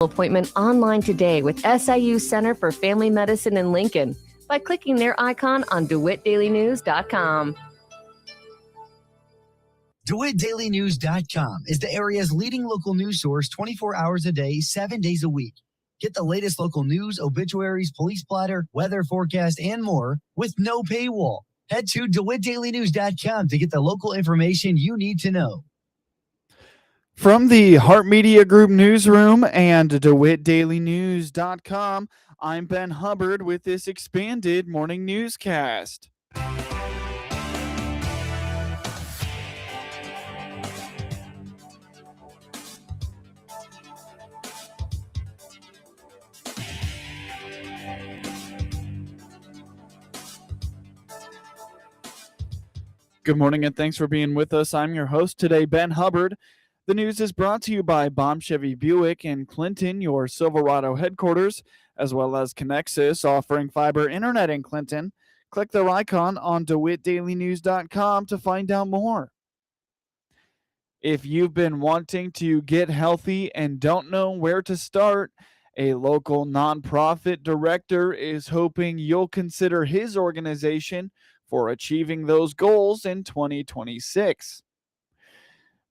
Appointment online today with SIU Center for Family Medicine in Lincoln by clicking their icon on DeWittDailyNews.com. DeWittDailyNews.com is the area's leading local news source 24 hours a day, 7 days a week. Get the latest local news, obituaries, police blotter, weather forecast, and more with no paywall. Head to DeWittDailyNews.com to get the local information you need to know. From the Heart Media Group newsroom and DeWittDailyNews.com, I'm Ben Hubbard with this expanded morning newscast. Good morning and thanks for being with us. I'm your host today, Ben Hubbard. The news is brought to you by Baum Chevy Buick in Clinton, your Silverado headquarters, as well as Connexus, offering fiber internet in Clinton. Click their icon on DeWittDailyNews.com to find out more. If you've been wanting to get healthy and don't know where to start, a local nonprofit director is hoping you'll consider his organization for achieving those goals in 2026.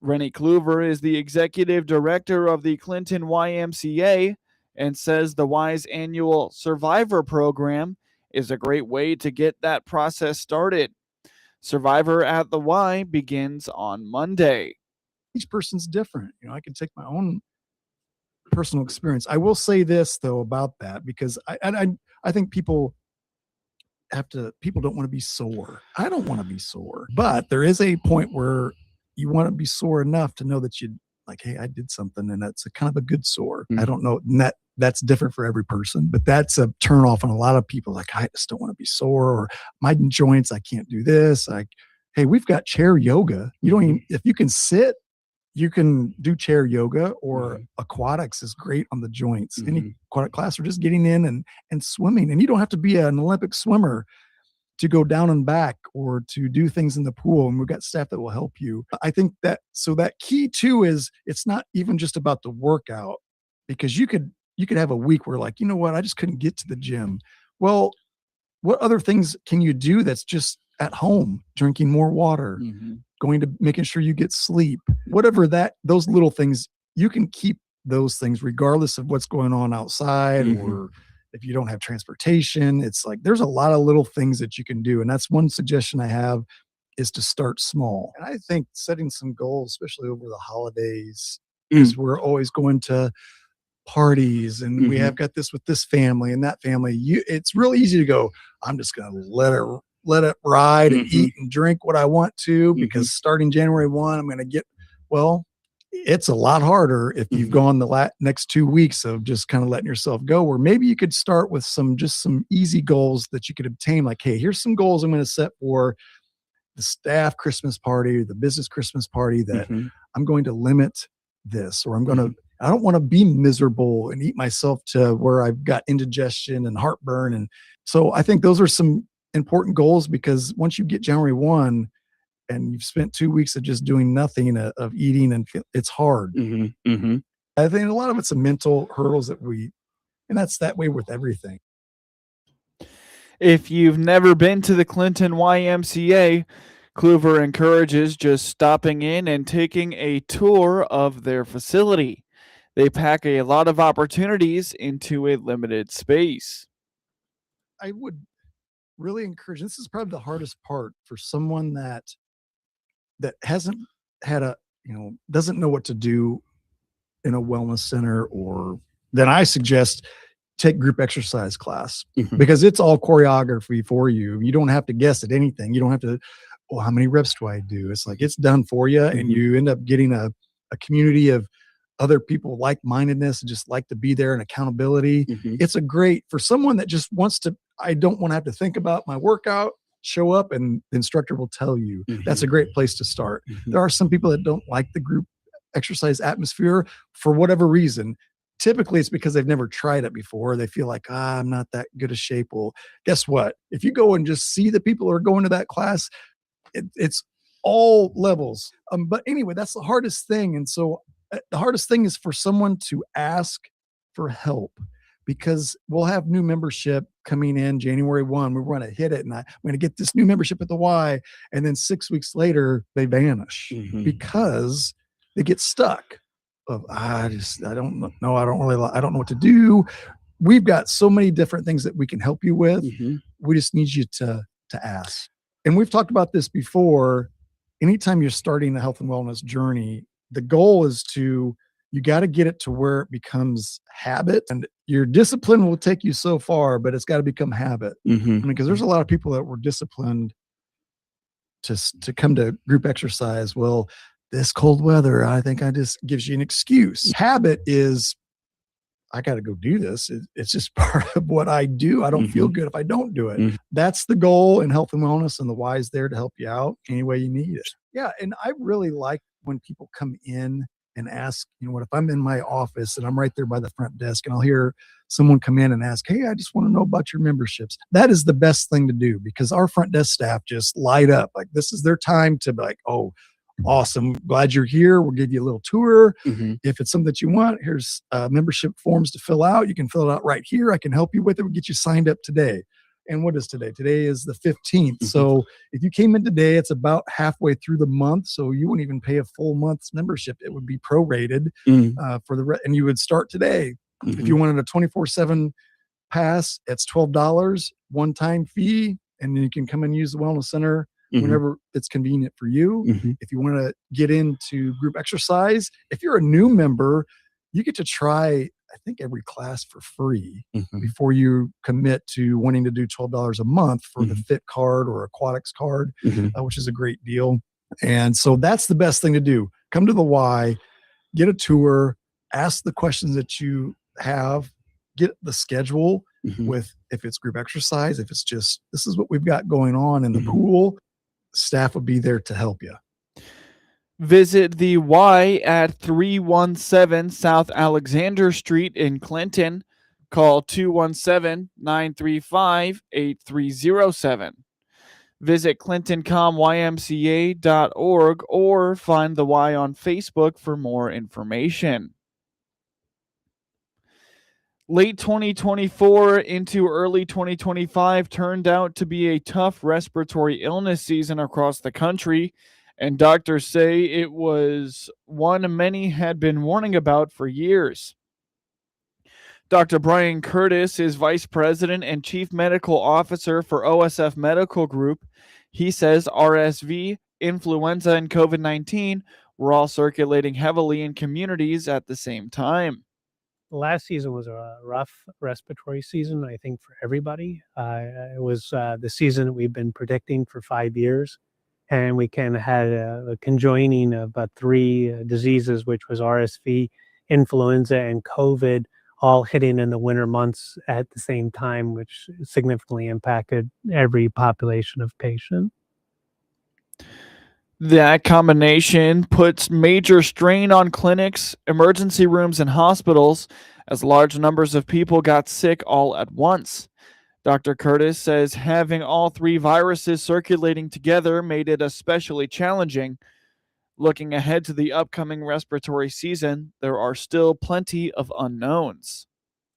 Rennie Kluver is the executive director of the Clinton YMCA and says the Y's annual Survivor program is a great way to get that process started. Survivor at the Y begins on Monday. Each person's different. I can take my own personal experience. I will say this though about that, because I think people don't want to be sore. I don't want to be sore, but there is a point where you want to be sore enough to know that hey, I did something, and that's a kind of a good sore. I don't know. And that's different for every person, but that's a turn off on a lot of people. Like, I just don't want to be sore, or my joints, I can't do this. Hey, we've got chair yoga. You don't even, if you can sit, you can do chair yoga, or aquatics is great on the joints. Any aquatic class, or just getting in and swimming. And you don't have to be an Olympic swimmer to go down and back or to do things in the pool. And we've got staff that will help you. I think that key too is it's not even just about the workout, because you could have a week where I just couldn't get to the gym. Well, what other things can you do that's just at home? Drinking more water, going to making sure you get sleep, whatever those little things, you can keep those things regardless of what's going on outside, or if you don't have transportation. It's there's a lot of little things that you can do. And that's one suggestion I have, is to start small. And I think setting some goals, especially over the holidays, is we're always going to parties, and we have got this with this family and that family. It's real easy to go, I'm just going to let it ride and eat and drink what I want to, because starting January 1, I'm going to get, it's a lot harder if you've gone the next 2 weeks of just kind of letting yourself go, where maybe you could start with some easy goals that you could obtain. Like, hey, here's some goals I'm going to set for the staff Christmas party, the business Christmas party, that I'm going to limit this, or I don't want to be miserable and eat myself to where I've got indigestion and heartburn. And so I think those are some important goals, because once you get January 1 and you've spent 2 weeks of just doing nothing, of eating, and it's hard. I think a lot of it's a mental hurdles and that's that way with everything. If you've never been to the Clinton YMCA, Kluver encourages just stopping in and taking a tour of their facility. They pack a lot of opportunities into a limited space. I would really encourage, this is probably the hardest part for someone that hasn't had doesn't know what to do in a wellness center, or then I suggest take group exercise class, because it's all choreography for you. You don't have to guess at anything. You don't have to, how many reps do I do? It's it's done for you, and you end up getting a community of other people, like-mindedness, and just like to be there, and accountability. It's a great, for someone that just wants to, I don't want to have to think about my workout, show up and the instructor will tell you. That's a great place to start. There are some people that don't like the group exercise atmosphere for whatever reason. Typically it's because they've never tried it before. They feel like, I'm not that good a shape. Well, guess what? If you go and just see the people who are going to that class, it's all levels. But anyway, that's the hardest thing. And so the hardest thing is for someone to ask for help, because we'll have new membership coming in January 1. We want to hit it, and I'm going to get this new membership at the Y. And then 6 weeks later, they vanish because they get stuck. I don't know. I don't know what to do. We've got so many different things that we can help you with. We just need you to ask. And we've talked about this before. Anytime you're starting a health and wellness journey, the goal is you got to get it to where it becomes habit, and your discipline will take you so far, but it's got to become habit. I mean, because there's a lot of people that were disciplined to come to group exercise. Well, this cold weather, I think I just gives you an excuse. Habit is, I got to go do this. It's just part of what I do. I don't feel good if I don't do it. That's the goal in health and wellness, and the Y is there to help you out any way you need it. Yeah. And I really like when people come in and ask, what if I'm in my office and I'm right there by the front desk and I'll hear someone come in and ask, hey, I just want to know about your memberships. That is the best thing to do, because our front desk staff just light up. Like, this is their time to be like, oh, awesome. Glad you're here. We'll give you a little tour. If it's something that you want, here's membership forms to fill out. You can fill it out right here. I can help you with it. We'll get you signed up today. And what is today? Today is the 15th. So if you came in today, it's about halfway through the month. So you wouldn't even pay a full month's membership. It would be prorated for and you would start today. If you wanted a 24/7 pass, it's $12, one-time fee. And then you can come and use the Wellness Center whenever it's convenient for you. If you want to get into group exercise, if you're a new member, you get to try, I think, every class for free before you commit to wanting to do $12 a month for the Fit card or Aquatics card, which is a great deal. And so that's the best thing to do. Come to the Y, get a tour, ask the questions that you have, get the schedule with, if it's group exercise, if it's just, this is what we've got going on in the pool, staff will be there to help you. Visit the Y at 317 South Alexander Street in Clinton. Call 217-935-8307. Visit clintoncomymca.org or find the Y on Facebook for more information. Late 2024 into early 2025 turned out to be a tough respiratory illness season across the country, and doctors say it was one many had been warning about for years. Dr. Brian Curtis is Vice President and Chief Medical Officer for OSF Medical Group. He says RSV, influenza, and COVID-19 were all circulating heavily in communities at the same time. Last season was a rough respiratory season, I think, for everybody. It was the season that we've been predicting for 5 years. And we kind of had a conjoining of three diseases, which was RSV, influenza, and COVID, all hitting in the winter months at the same time, which significantly impacted every population of patient. That combination puts major strain on clinics, emergency rooms, and hospitals as large numbers of people got sick all at once. Dr. Curtis says having all three viruses circulating together made it especially challenging. Looking ahead to the upcoming respiratory season, there are still plenty of unknowns.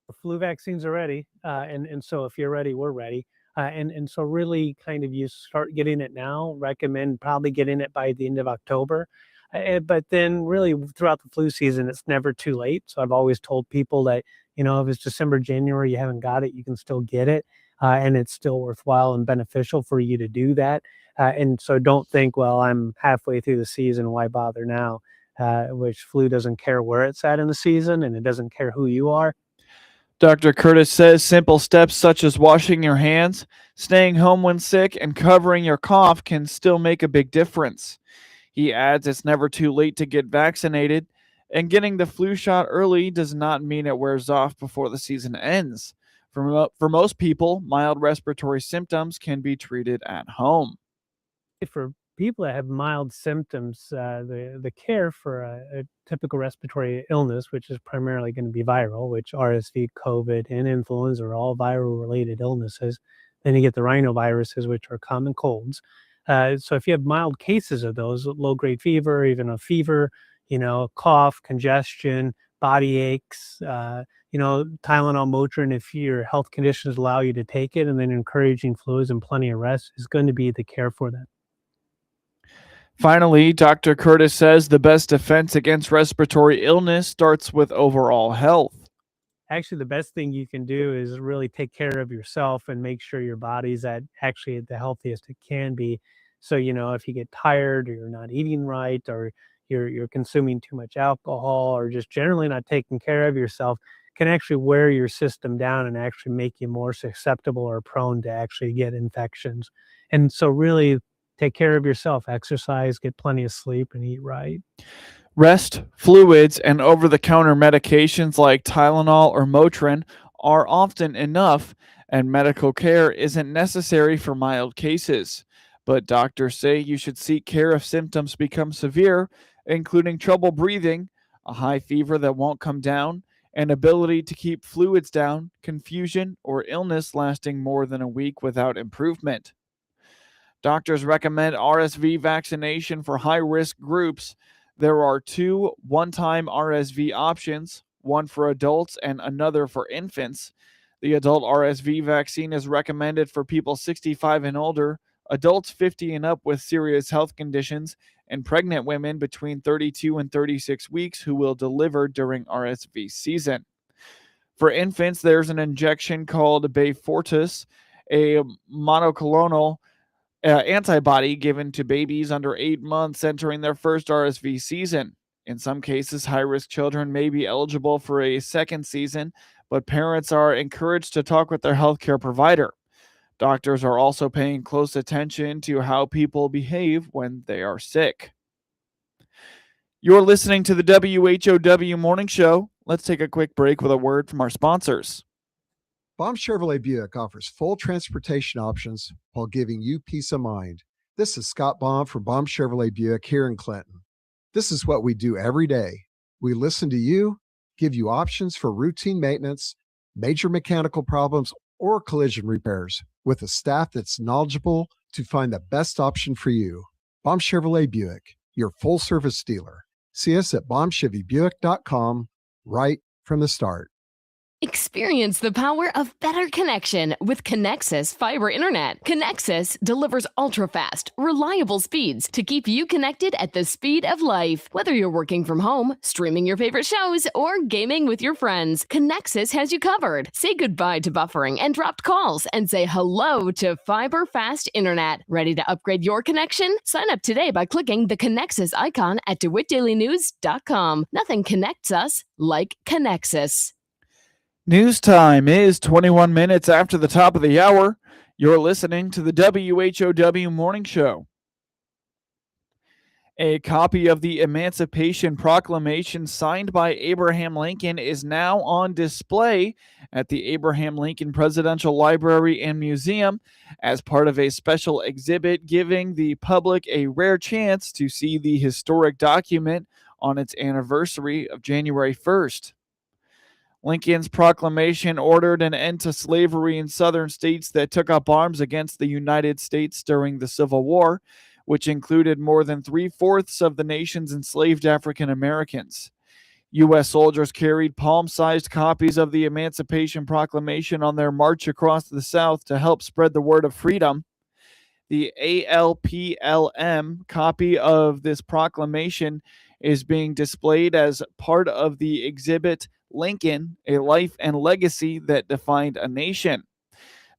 The flu vaccines are ready, and so if you're ready, we're ready. And so really kind of you start getting it now, recommend probably getting it by the end of October. But then really throughout the flu season, it's never too late. So I've always told people that, if it's December, January, you haven't got it, you can still get it. And it's still worthwhile and beneficial for you to do that. And so don't think, well, I'm halfway through the season, why bother now? Which flu doesn't care where it's at in the season, and it doesn't care who you are. Dr. Curtis says simple steps such as washing your hands, staying home when sick, and covering your cough can still make a big difference. He adds it's never too late to get vaccinated, and getting the flu shot early does not mean it wears off before the season ends. For most people, mild respiratory symptoms can be treated at home. For people that have mild symptoms, the care for a typical respiratory illness, which is primarily going to be viral, which RSV, COVID, and influenza are all viral-related illnesses. Then you get the rhinoviruses, which are common colds. So if you have mild cases of those, low-grade fever, even a fever, cough, congestion, body aches, Tylenol, Motrin, if your health conditions allow you to take it, and then encouraging fluids and plenty of rest is going to be the care for that. Finally, Dr. Curtis says the best defense against respiratory illness starts with overall health. Actually, the best thing you can do is really take care of yourself and make sure your body's at the healthiest it can be. So, if you get tired or you're not eating right or you're consuming too much alcohol or just generally not taking care of yourself, can actually wear your system down and actually make you more susceptible or prone to actually get infections. And so really take care of yourself, exercise, get plenty of sleep, and eat right. Rest, fluids, and over-the-counter medications like Tylenol or Motrin are often enough, and medical care isn't necessary for mild cases. But doctors say you should seek care if symptoms become severe, including trouble breathing, a high fever that won't come down, inability to keep fluids down, confusion, or illness lasting more than a week without improvement. Doctors recommend RSV vaccination for high-risk groups. There are 2 one-time RSV options, one for adults and another for infants. The adult RSV vaccine is recommended for people 65 and older, adults 50 and up with serious health conditions, and pregnant women between 32 and 36 weeks who will deliver during RSV season. For infants, there's an injection called Beyfortus, a monoclonal antibody given to babies under 8 months entering their first RSV season. In some cases, high-risk children may be eligible for a second season, but parents are encouraged to talk with their healthcare provider. Doctors are also paying close attention to how people behave when they are sick. You're listening to the WHOW Morning Show. Let's take a quick break with a word from our sponsors. Baum Chevrolet Buick offers full transportation options while giving you peace of mind. This is Scott Baum from Baum Chevrolet Buick here in Clinton. This is what we do every day. We listen to you, give you options for routine maintenance, major mechanical problems, or collision repairs with a staff that's knowledgeable to find the best option for you. Baum Chevrolet Buick, your full-service dealer. See us at baumchevybuick.com right from the start. Experience the power of better connection with Connexus Fiber Internet. Connexus delivers ultra-fast, reliable speeds to keep you connected at the speed of life. Whether you're working from home, streaming your favorite shows, or gaming with your friends, Connexus has you covered. Say goodbye to buffering and dropped calls and say hello to fiber fast internet. Ready to upgrade your connection? Sign up today by clicking the Connexus icon at DeWittDailyNews.com. Nothing connects us like Connexus. News time is 21 minutes after the top of the hour. You're listening to the WHOW Morning Show. A copy of the Emancipation Proclamation signed by Abraham Lincoln is now on display at the Abraham Lincoln Presidential Library and Museum as part of a special exhibit giving the public a rare chance to see the historic document on its anniversary of January 1st. Lincoln's proclamation ordered an end to slavery in southern states that took up arms against the United States during the Civil War, which included more than 3/4 of the nation's enslaved African Americans. U.S. soldiers carried palm-sized copies of the Emancipation Proclamation on their march across the South to help spread the word of freedom. The ALPLM copy of this proclamation is being displayed as part of the exhibit Lincoln, A Life and Legacy That Defined a Nation.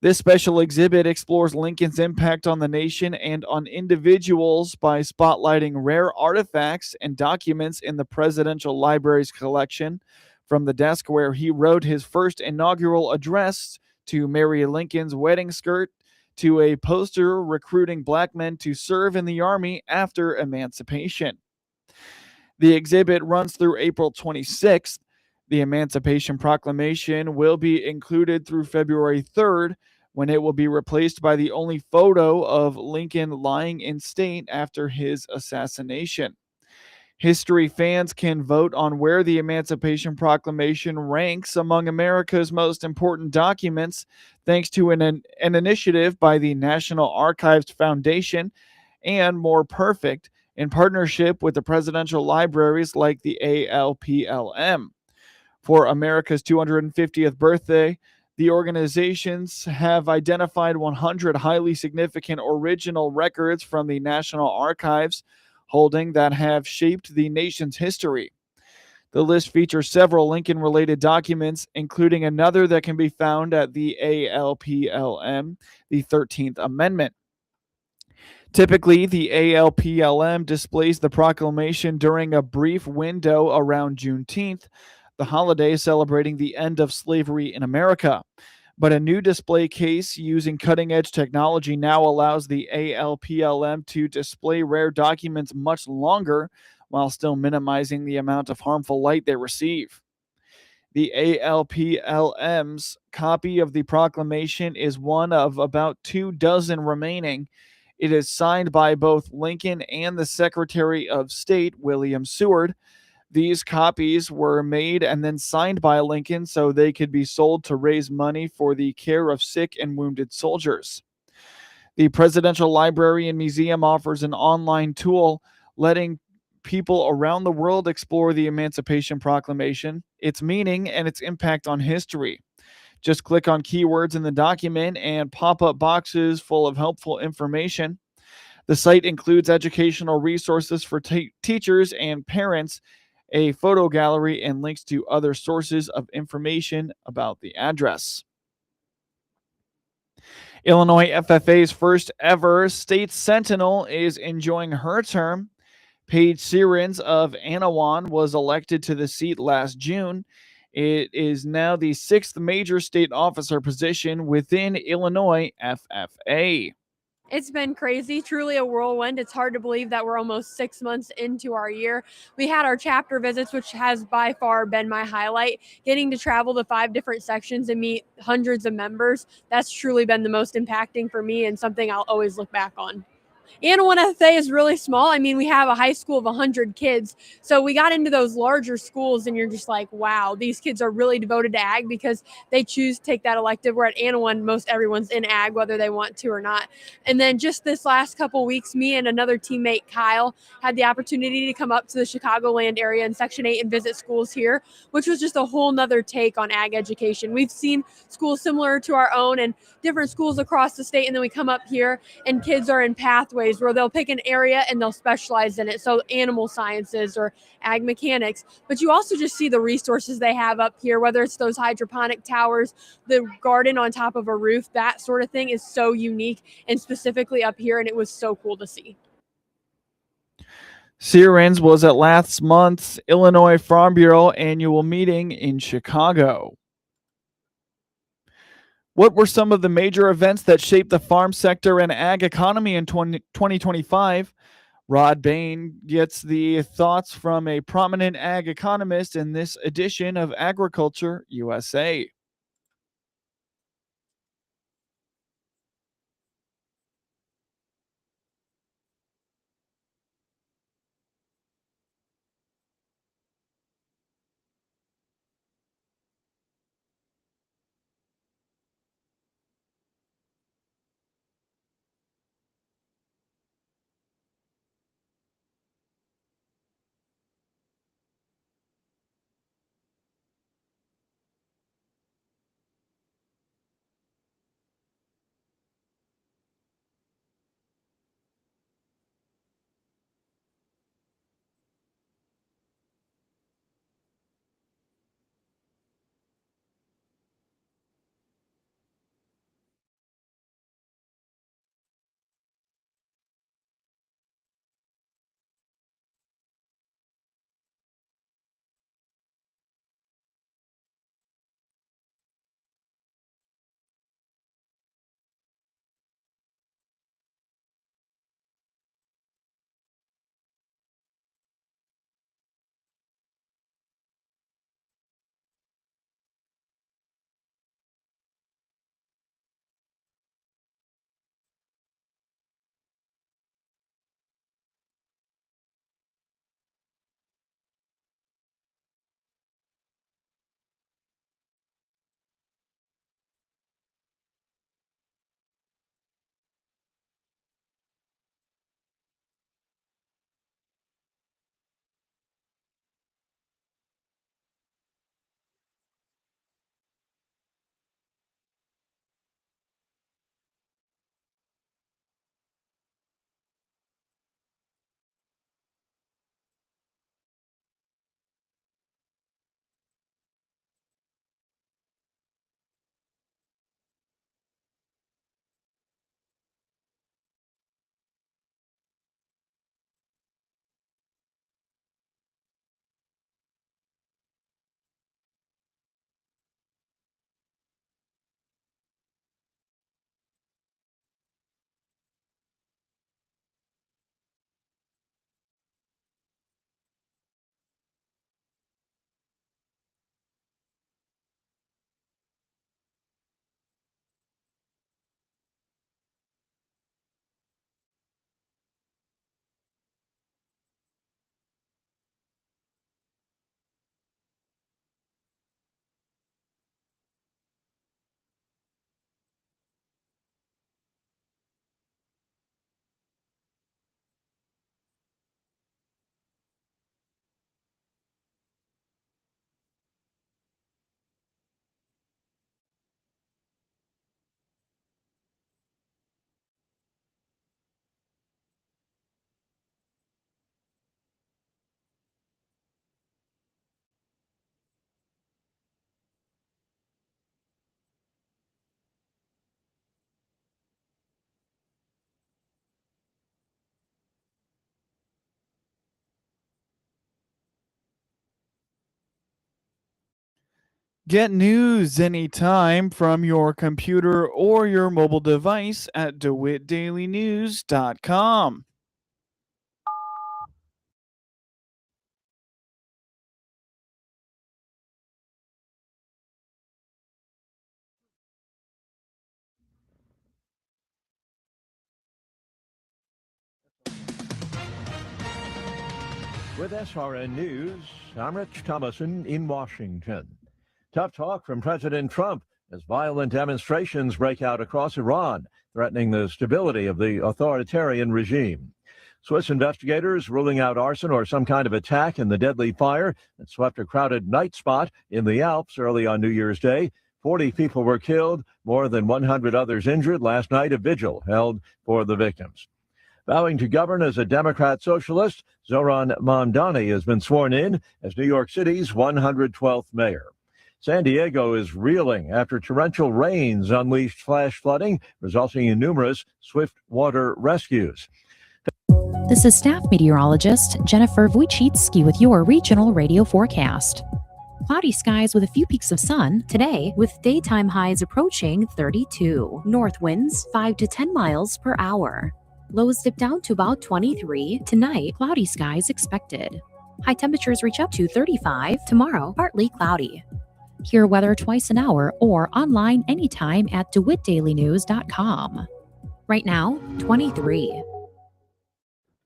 This special exhibit explores Lincoln's impact on the nation and on individuals by spotlighting rare artifacts and documents in the Presidential Library's collection, from the desk where he wrote his first inaugural address to Mary Lincoln's wedding skirt to a poster recruiting black men to serve in the Army after emancipation. The exhibit runs through April 26th. The Emancipation Proclamation will be included through February 3rd, when it will be replaced by the only photo of Lincoln lying in state after his assassination. History fans can vote on where the Emancipation Proclamation ranks among America's most important documents, thanks to an initiative by the National Archives Foundation and More Perfect in partnership with the presidential libraries like the ALPLM. For America's 250th birthday, the organizations have identified 100 highly significant original records from the National Archives holding that have shaped the nation's history. The list features several Lincoln related documents, including another that can be found at the ALPLM, the 13th Amendment. Typically, the ALPLM displays the proclamation during a brief window around Juneteenth, the holiday celebrating the end of slavery in America. But a new display case using cutting edge technology now allows the ALPLM to display rare documents much longer while still minimizing the amount of harmful light they receive. The ALPLM's copy of the proclamation is one of about 24 remaining. It is signed by both Lincoln and the Secretary of State, William Seward. These copies were made and then signed by Lincoln so they could be sold to raise money for the care of sick and wounded soldiers. The Presidential Library and Museum offers an online tool letting people around the world explore the Emancipation Proclamation, its meaning, and its impact on history. Just click on keywords in the document and pop up boxes full of helpful information. The site includes educational resources for teachers and parents, a photo gallery, and links to other sources of information about the address. Illinois FFA's first ever state sentinel is enjoying her term. Paige Sierens of Anawan was elected to the seat last June. It is now the sixth major state officer position within Illinois FFA. It's been crazy, truly a whirlwind. It's hard to believe that we're almost 6 months into our year. We had our chapter visits, which has by far been my highlight. Getting to travel to 5 different sections and meet hundreds of members, that's truly been the most impacting for me and something I'll always look back on. Anawan FFA is really small. I mean, we have a high school of 100 kids. So we got into those larger schools and you're just like, wow, these kids are really devoted to ag because they choose to take that elective. Where at Anawan, most everyone's in ag, whether they want to or not. And then just this last couple weeks, me and another teammate, Kyle, had the opportunity to come up to the Chicagoland area in Section 8 and visit schools here, which was just a whole nother take on ag education. We've seen schools similar to our own and different schools across the state. And then we come up here and kids are in pathways where they'll pick an area and they'll specialize in it. So animal sciences or ag mechanics, but you also just see the resources they have up here, whether it's those hydroponic towers, the garden on top of a roof, that sort of thing is so unique and specifically up here. And it was so cool to see. Sierens was at last month's Illinois Farm Bureau annual meeting in Chicago. What were some of the major events that shaped the farm sector and ag economy in 2025? Rod Bain gets the thoughts from a prominent ag economist in this edition of Agriculture USA. Get news anytime from your computer or your mobile device at DeWittDailyNews.com. With SRN News, I'm Rich Thomason in Washington. Tough talk from President Trump as violent demonstrations break out across Iran, threatening the stability of the authoritarian regime. Swiss investigators ruling out arson or some kind of attack in the deadly fire that swept a crowded night spot in the Alps early on New Year's Day. 40 people were killed, more than 100 others injured. Last night, a vigil held for the victims. Vowing to govern as a Democrat socialist, Zoran Mamdani has been sworn in as New York City's 112th mayor. San Diego is reeling after torrential rains unleashed flash flooding, resulting in numerous swift water rescues. This is staff meteorologist Jennifer Wojcicki with your regional radio forecast. Cloudy skies with a few peaks of sun today, with daytime highs approaching 32. North winds 5 to 10 miles per hour. Lows dip down to about 23. Tonight, cloudy skies expected. High temperatures reach up to 35. Tomorrow, partly cloudy. Hear weather twice an hour or online anytime at DeWittDailyNews.com. Right now, 23.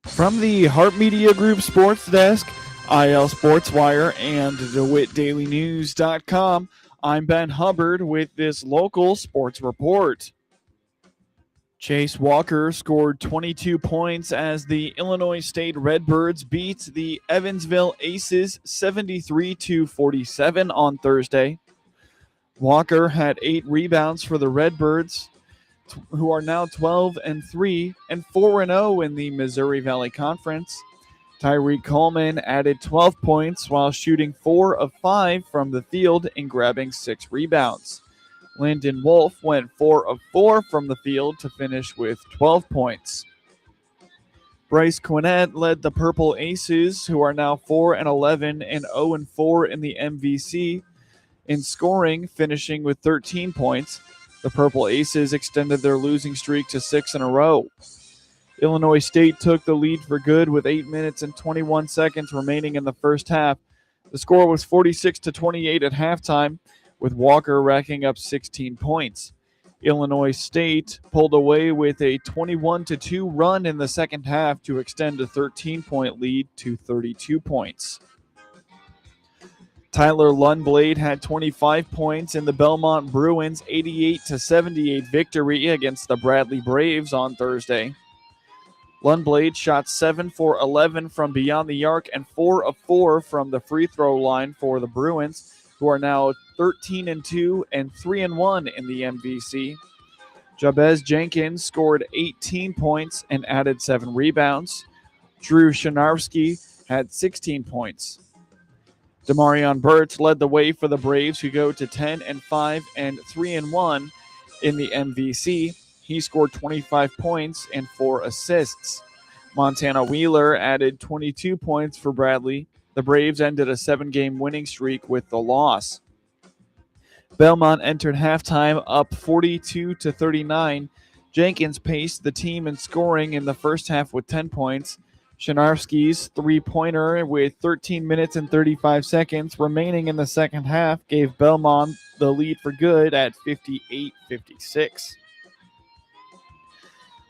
From the Hart Media Group Sports Desk, IL Sports Wire, and DeWittDailyNews.com, I'm Ben Hubbard with this local sports report. Chase Walker scored 22 points as the Illinois State Redbirds beat the Evansville Aces 73-47 on Thursday. Walker had 8 rebounds for the Redbirds, who are now 12-3 and 4-0 in the Missouri Valley Conference. Tyreek Coleman added 12 points while shooting 4 of 5 from the field and grabbing 6 rebounds. Lyndon Wolf went 4 of 4 from the field to finish with 12 points. Bryce Quinnett led the Purple Aces, who are now 4-11 and 0-4 in the MVC, in scoring, finishing with 13 points. The Purple Aces extended their losing streak to 6 in a row. Illinois State took the lead for good with 8 minutes and 21 seconds remaining in the first half. The score was 46-28 at halftime, with Walker racking up 16 points. Illinois State pulled away with a 21-2 run in the second half to extend a 13-point lead to 32 points. Tyler Lundblade had 25 points in the Belmont Bruins' 88-78 victory against the Bradley Braves on Thursday. Lundblade shot 7 for 11 from beyond the arc and 4 of 4 from the free throw line for the Bruins, who are now 13-2 and 3-1 in the MVC. Jabez Jenkins scored 18 points and added 7 rebounds. Drew Shinarski had 16 points. Demarion Burtz led the way for the Braves, who go to 10-5 and 3-1 in the MVC. He scored 25 points and 4 assists. Montana Wheeler added 22 points for Bradley. The Braves ended a 7-game winning streak with the loss. Belmont entered halftime up 42-39. Jenkins paced the team in scoring in the first half with 10 points. Shinarski's three-pointer with 13 minutes and 35 seconds remaining in the second half gave Belmont the lead for good at 58-56.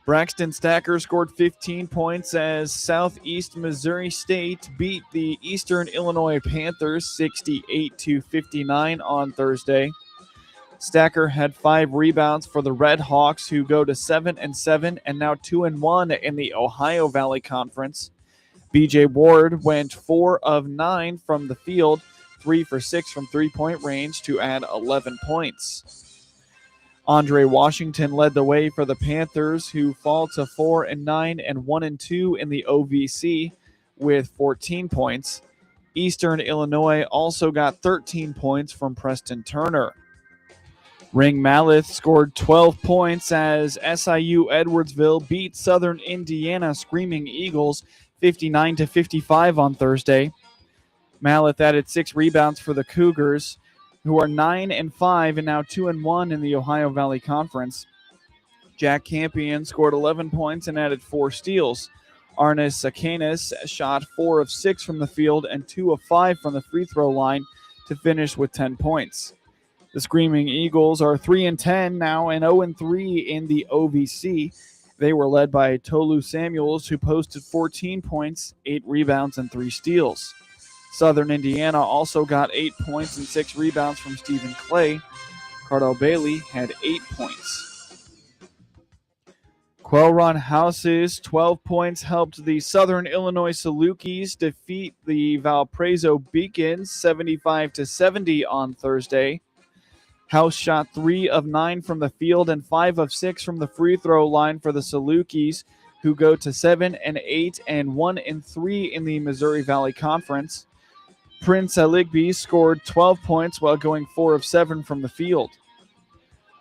Braxton Stacker scored 15 points as Southeast Missouri State beat the Eastern Illinois Panthers 68-59 on Thursday. Stacker had 5 rebounds for the Red Hawks, who go to 7-7 and now 2-1 in the Ohio Valley Conference. BJ Ward went 4 of 9 from the field, 3 for 6 from three-point range to add 11 points. Andre Washington led the way for the Panthers, who fall to 4-9 and 1-2 in the OVC with 14 points. Eastern Illinois also got 13 points from Preston Turner. Ring Maleth scored 12 points as SIU Edwardsville beat Southern Indiana Screaming Eagles 59-55 on Thursday. Maleth added 6 rebounds for the Cougars, who are 9-5 and now 2-1 in the Ohio Valley Conference. Jack Campion scored 11 points and added 4 steals. Arnis Sakanis shot 4 of 6 from the field and 2 of 5 from the free throw line to finish with 10 points. The Screaming Eagles are 3-10 now and 0-3 in the OVC. They were led by Tolu Samuels, who posted 14 points, 8 rebounds, and 3 steals. Southern Indiana also got 8 points and 6 rebounds from Stephen Clay. Cardell Bailey had 8 points. Quail Run House's 12 points helped the Southern Illinois Salukis defeat the Valparaiso Beacons 75-70 on Thursday. House shot 3 of 9 from the field and 5 of 6 from the free throw line for the Salukis, who go to 7-8 and 1-3 in the Missouri Valley Conference. Prince Aligby scored 12 points while going 4 of 7 from the field.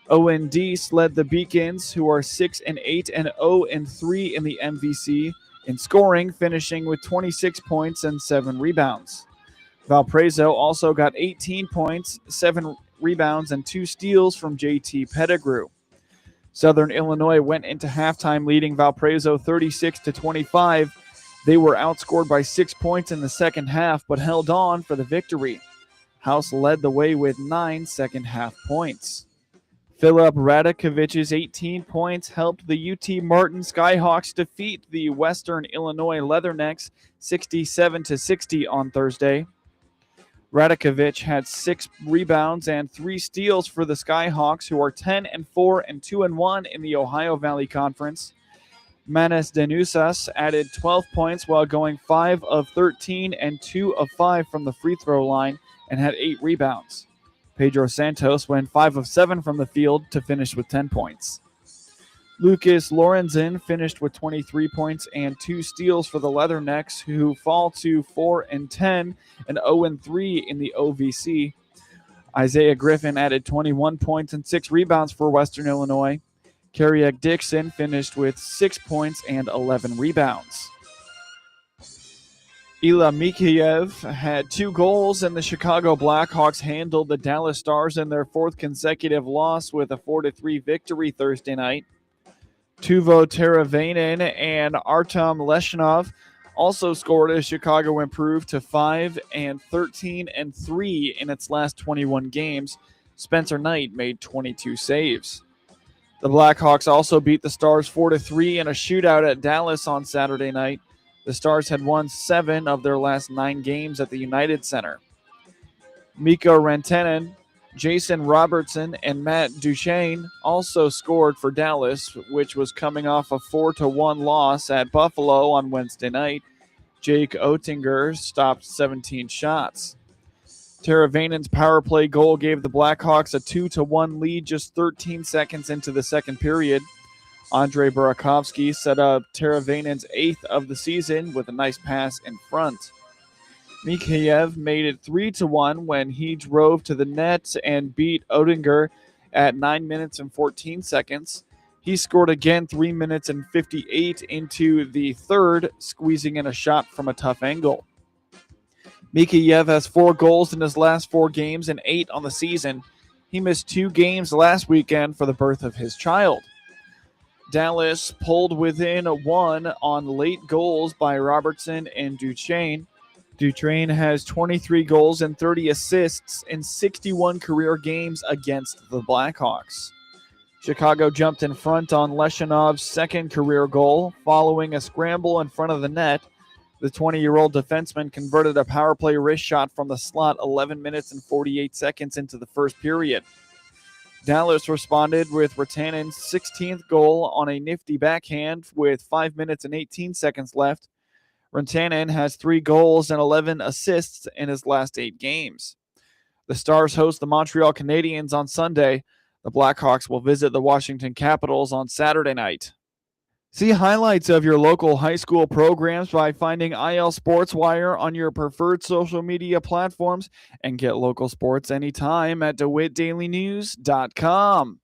Owen Deese led the Beacons, who are 6-8 and 0-3 in the MVC in scoring, finishing with 26 points and 7 rebounds. Valparaiso also got 18 points, 7 rebounds, and 2 steals from JT Pettigrew. Southern Illinois went into halftime leading Valparaiso 36-25. They were outscored by 6 points in the second half, but held on for the victory. House led the way with 9 second-half points. Filip Radakovich's 18 points helped the UT Martin Skyhawks defeat the Western Illinois Leathernecks 67-60 on Thursday. Radakovich had 6 rebounds and 3 steals for the Skyhawks, who are 10-4 and 2-1 in the Ohio Valley Conference. Manas Denusas added 12 points while going 5 of 13 and 2 of 5 from the free throw line and had 8 rebounds. Pedro Santos went 5 of 7 from the field to finish with 10 points. Lucas Lorenzen finished with 23 points and 2 steals for the Leathernecks, who fall to 4-10 and 0-3 in the OVC. Isaiah Griffin added 21 points and 6 rebounds for Western Illinois. Kerriak Dixon finished with 6 points and 11 rebounds. Ila Mikheyev had 2 goals, and the Chicago Blackhawks handled the Dallas Stars in their 4th consecutive loss with a 4-3 victory Thursday night. Tuvo Teravainen and Artem Leshinov also scored as Chicago improved to 5-13-3 in its last 21 games. Spencer Knight made 22 saves. The Blackhawks also beat the Stars 4-3 in a shootout at Dallas on Saturday night. The Stars had won 7 of their last 9 games at the United Center. Mikko Rantanen, Jason Robertson, and Matt Duchene also scored for Dallas, which was coming off a 4-1 loss at Buffalo on Wednesday night. Jake Oettinger stopped 17 shots. Teravainen's power play goal gave the Blackhawks a 2-1 lead just 13 seconds into the second period. Andrei Burakovsky set up Teravainen's 8th of the season with a nice pass in front. Mikheyev made it 3-1 when he drove to the net and beat Oettinger at 9 minutes and 14 seconds. He scored again 3 minutes and 58 into the third, squeezing in a shot from a tough angle. Mikheyev has 4 goals in his last 4 games and 8 on the season. He missed 2 games last weekend for the birth of his child. Dallas pulled within 1 on late goals by Robertson and Duchene. Duchene has 23 goals and 30 assists in 61 career games against the Blackhawks. Chicago jumped in front on Leshinov's 2nd career goal following a scramble in front of the net. The 20-year-old defenseman converted a power play wrist shot from the slot 11 minutes and 48 seconds into the first period. Dallas responded with Ratanen's 16th goal on a nifty backhand with 5 minutes and 18 seconds left. Rantanen has 3 goals and 11 assists in his last 8 games. The Stars host the Montreal Canadiens on Sunday. The Blackhawks will visit the Washington Capitals on Saturday night. See highlights of your local high school programs by finding IL Sports Wire on your preferred social media platforms and get local sports anytime at DeWittDailyNews.com.